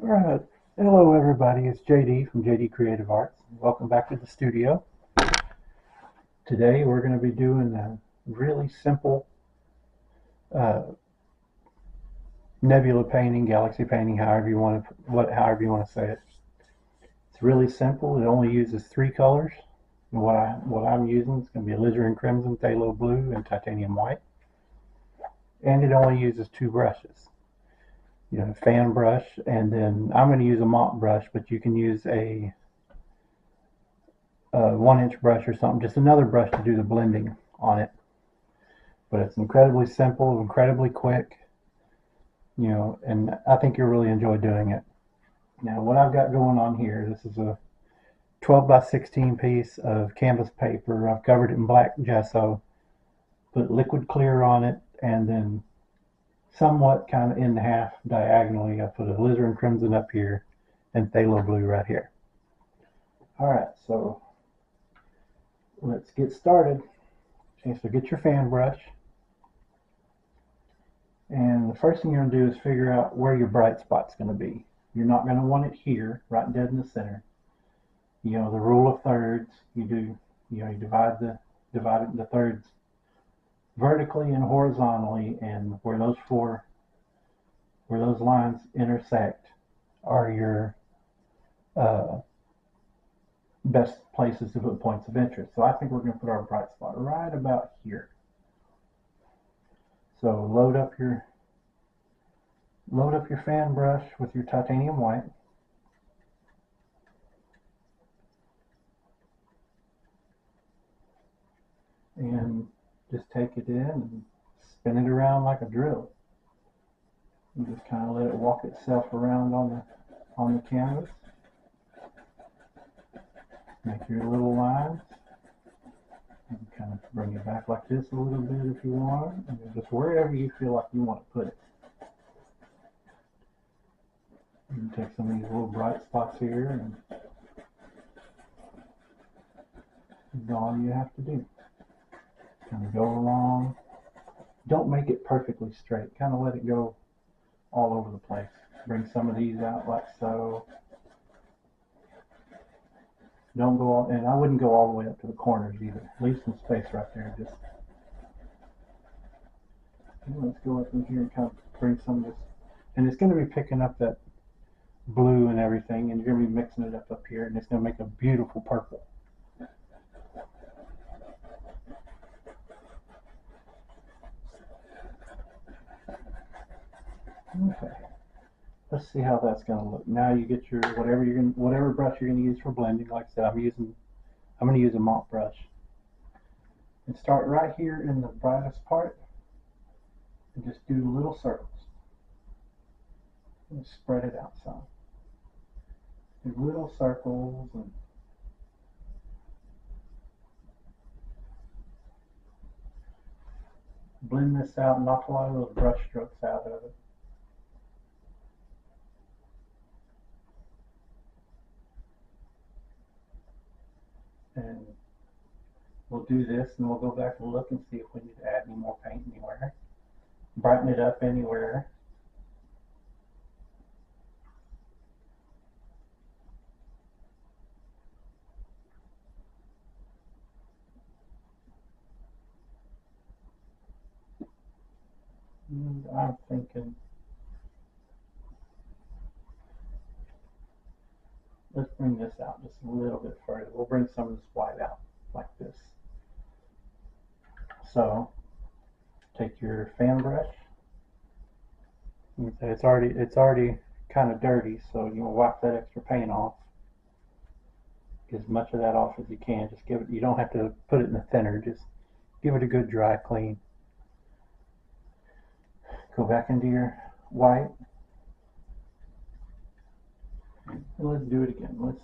Alright, hello everybody, it's JD from JD Creative Arts. Welcome back to the studio. Today we're going to be doing a really simple nebula painting, galaxy painting, however you want to say it. It's really simple. It only uses 3 colors. And what I'm using is going to be Alizarin Crimson, Pthalo Blue, and Titanium White. And it only uses 2 brushes. Fan brush, and then I'm going to use a mop brush, but you can use a 1-inch brush or something, just another brush to do the blending on it. But it's incredibly simple, incredibly quick, and I think you'll really enjoy doing it. Now, what I've got going on here, this is a 12 by 16 piece of canvas paper. I've covered it in black gesso, put liquid clear on it, and then somewhat kind of in half diagonally, I put Alizarin Crimson up here and Pthalo Blue right here. Alright, so let's get started. Okay, so get your fan brush. And the first thing you're going to do is figure out where your bright spot's going to be. You're not going to want it here, right dead in the center. The rule of thirds, you divide it into thirds vertically and horizontally, and where those lines intersect are your best places to put points of interest. So I think we're going to put our bright spot right about here. So load up your fan brush with your titanium white. And just take it in and spin it around like a drill. You just kind of let it walk itself around on the canvas. Make your little lines. And kind of bring it back like this a little bit if you want, and just wherever you feel like you want to put it. You can take some of these little bright spots here, and that's all you have to do. Kind of go along. Don't make it perfectly straight. Kind of let it go all over the place. Bring some of these out like so. Don't go all, and I wouldn't go all the way up to the corners either. Leave some space right there. Just let's go up in here and kind of bring some of this, and it's going to be picking up that blue and everything, and you're going to be mixing it up here, and it's going to make a beautiful purple. Okay, let's see how that's going to look. Now you get your whatever brush you're going to use for blending. Like I said, I'm going to use a mop brush, and start right here in the brightest part, and just do little circles. And spread it out some. Do little circles and blend this out. Knock a lot of those brush strokes out of it. And we'll do this, and we'll go back and look and see if we need to add any more paint anywhere. Brighten it up anywhere. And I'm thinking, let's bring this out just a little bit further. We'll bring some of this white out like this. So take your fan brush. It's already kind of dirty, so you will wipe that extra paint off. Get as much of that off as you can. Just give it. You don't have to put it in the thinner. Just give it a good dry clean. Go back into your white. And let's do it again. Let's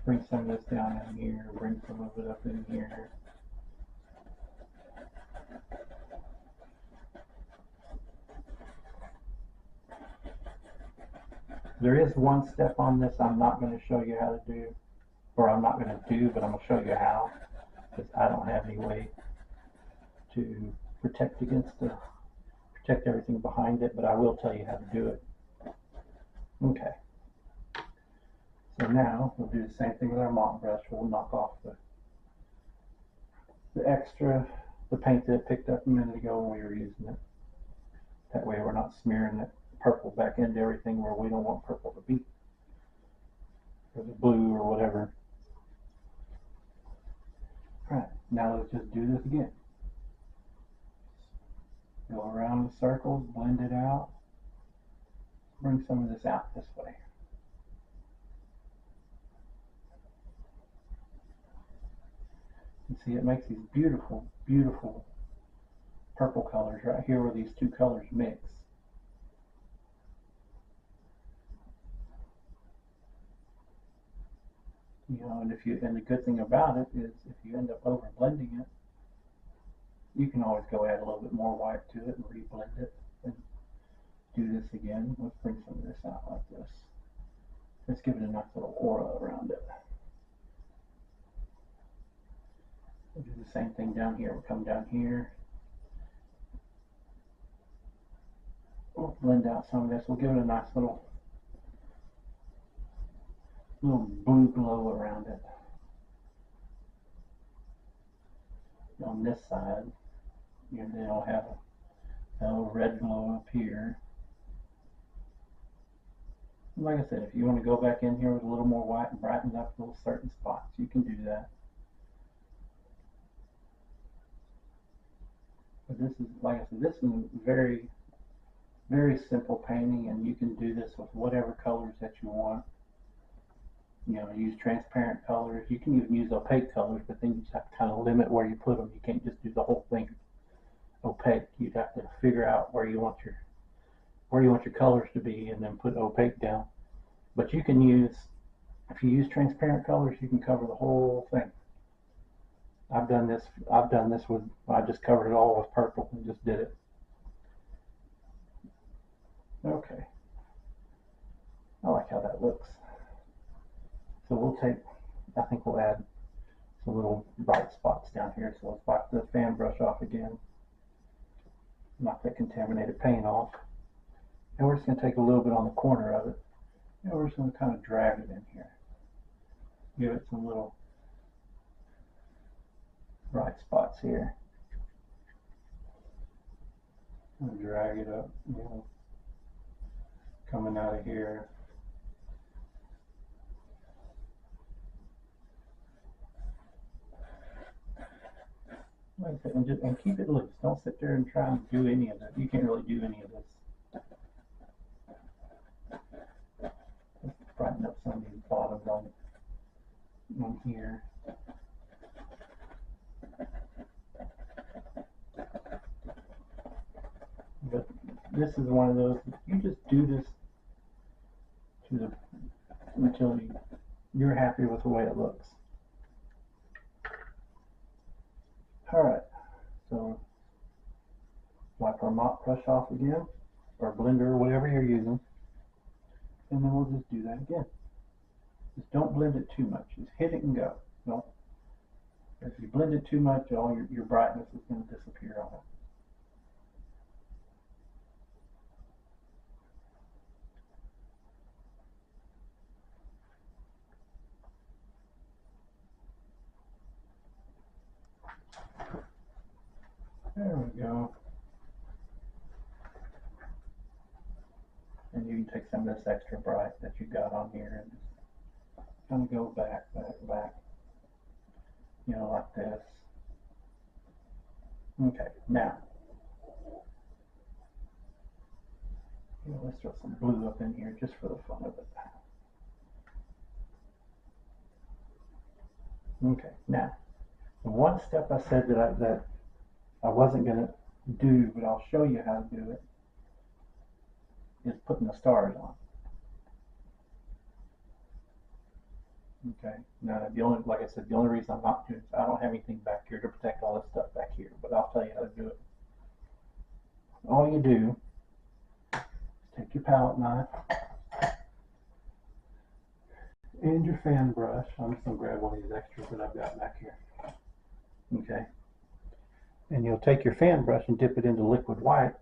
bring some of this down in here. Bring some of it up in here. There is one step on this I'm not going to show you how to do, or I'm not going to do, but I'm going to show you how, because I don't have any way to protect protect everything behind it, but I will tell you how to do it. Okay. So now we'll do the same thing with our mop brush. We'll knock off the paint that it picked up a minute ago when we were using it. That way we're not smearing that purple back into everything where we don't want purple to be, or the blue or whatever. All right, now let's just do this again. Go around the circles, blend it out, bring some of this out this way. You see, it makes these beautiful, beautiful purple colors right here where these two colors mix. You know, and the good thing about it is if you end up over blending it, you can always go add a little bit more white to it and reblend it and do this again. Let's bring some of this out like this. Let's give it a nice little aura around it. We'll do the same thing down here. We'll come down here. We'll blend out some of this. We'll give it a nice little blue glow around it. On this side, and then I'll have a little red glow up here. And like I said, if you want to go back in here with a little more white and brighten up little certain spots, you can do that. But this is, like I said, this is a very, very simple painting, and you can do this with whatever colors that you want. You know, use transparent colors. You can even use opaque colors, but then you just have to kind of limit where you put them. You can't just do the whole thing opaque. You'd have to figure out where you want your colors to be, and then put opaque down. But you can use, if you use transparent colors, you can cover the whole thing. I've done this with, I just covered it all with purple and just did it. Okay. I like how that looks. So we'll take, I think we'll add some little bright spots down here. So let's wipe the fan brush off again. Knock that contaminated paint off. And we're just going to take a little bit on the corner of it. And we're just going to kind of drag it in here. Give it some little bright spots here. And drag it up, you know, coming out of here. Like I said, and keep it loose. Don't sit there and try and do any of that. You can't really do any of this. Let's brighten up some of these bottoms on here. But this is one of those, you just do this until you're happy with the way it looks. Alright, so wipe our mop brush off again, or blender, whatever you're using, and then we'll just do that again. Just don't blend it too much. Just hit it and go. Don't. If you blend it too much, all your brightness is going to disappear on it. There we go. And you can take some of this extra bright that you got on here and just kind of go back, you know, like this. Okay, now, you know, let's throw some blue up in here just for the fun of it. Okay, now, the one step I said that I wasn't going to do, but I'll show you how to do it, is putting the stars on. Okay, now like I said, the only reason I'm not doing it is I don't have anything back here to protect all this stuff back here, but I'll tell you how to do it. All you do is take your palette knife and your fan brush. I'm just going to grab one of these extras that I've got back here. Okay. And you'll take your fan brush and dip it into liquid white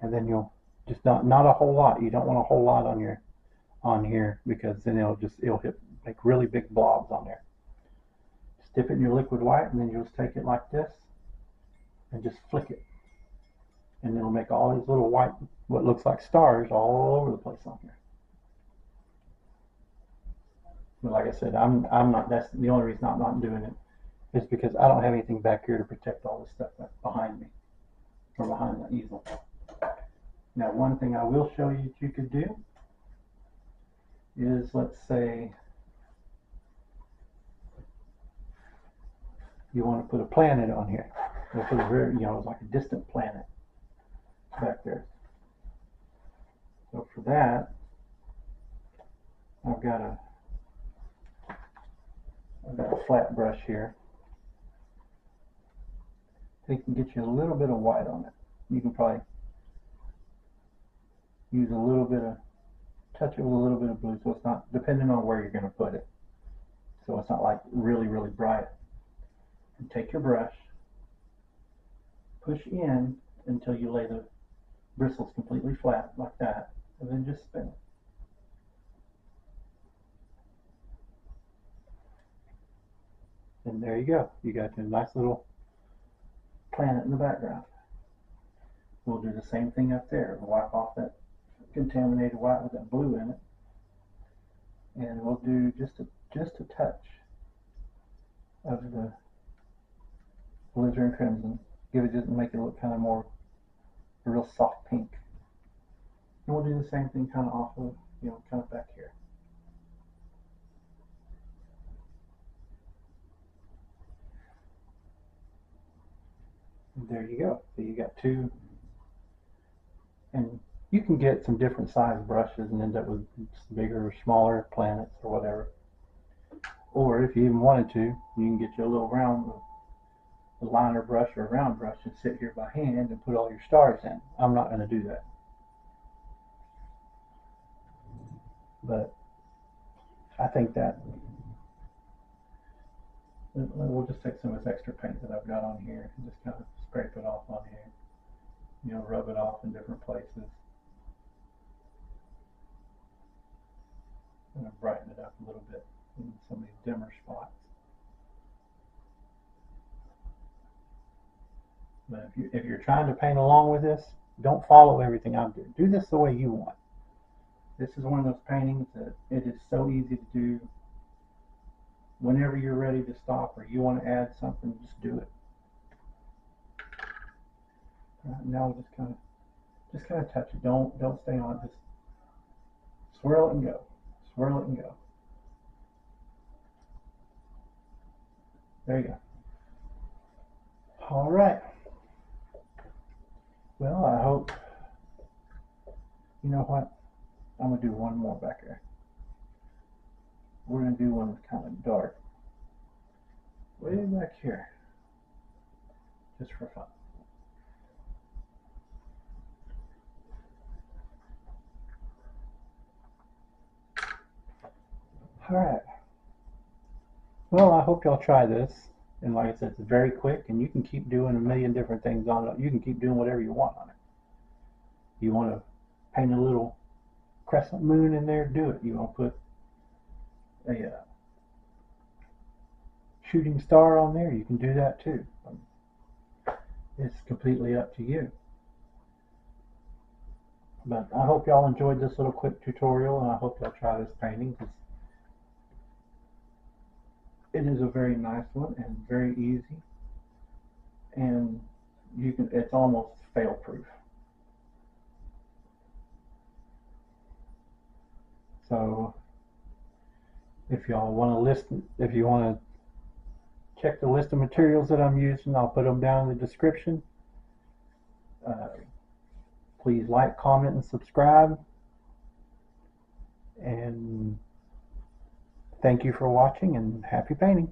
and then you'll just not a whole lot. You don't want a whole lot on here, because then it'll hit make really big blobs on there. Just dip it in your liquid white, and then you'll just take it like this and just flick it, and it'll make all these little white, what looks like stars, all over the place on here. But like I said, I'm not. That's the only reason I'm not doing it, is because I don't have anything back here to protect all this stuff that's behind me, or behind the easel. Now, one thing I will show you that you could do is, let's say you want to put a planet on here. We'll put a very, like a distant planet back there. So for that, I've got a flat brush here. It can get you a little bit of white on it. You can probably use a little bit of, touch it with a little bit of blue, so it's not, depending on where you're going to put it, so it's not like really, really bright. And take your brush, push in until you lay the bristles completely flat, like that, and then just spin it. And there you go. You got your nice little planet in the background. We'll do the same thing up there. We'll wipe off that contaminated white with that blue in it, and we'll do just a touch of the Alizarin Crimson. Just make it look kind of more a real soft pink. And we'll do the same thing kind of off of, kind of back here. And there you go. So you got two, and you can get some different size brushes and end up with bigger or smaller planets or whatever. Or if you even wanted to, you can get you a little round a liner brush or a round brush and sit here by hand and put all your stars in. I'm not going to do that. But I think that we'll just take some of this extra paint that I've got on here and just kind of scrape it off on here. Rub it off in different places. I'm going to brighten it up a little bit in some of these dimmer spots. But if you're trying to paint along with this, don't follow everything I'm doing. Do this the way you want. This is one of those paintings that it is so easy to do. Whenever you're ready to stop or you want to add something, just do it. Now just kind of touch it. Don't stay on it. Just swirl it and go. Swirl it and go. There you go. All right. Well, I hope, you know what? I'm going to do one more back there. We're going to do one that's kind of dark. Way back here. Just for fun. Alright. Well, I hope y'all try this. And like I said, it's very quick, and you can keep doing a million different things on it. You can keep doing whatever you want on it. You want to paint a little crescent moon in there, do it. You want to put a shooting star on there, you can do that too. It's completely up to you. But I hope y'all enjoyed this little quick tutorial, and I hope y'all try this painting, because it is a very nice one and very easy, and it's almost fail proof. So if y'all want to check the list of materials that I'm using, I'll put them down in the description. Please like, comment, and subscribe. And thank you for watching, and happy painting.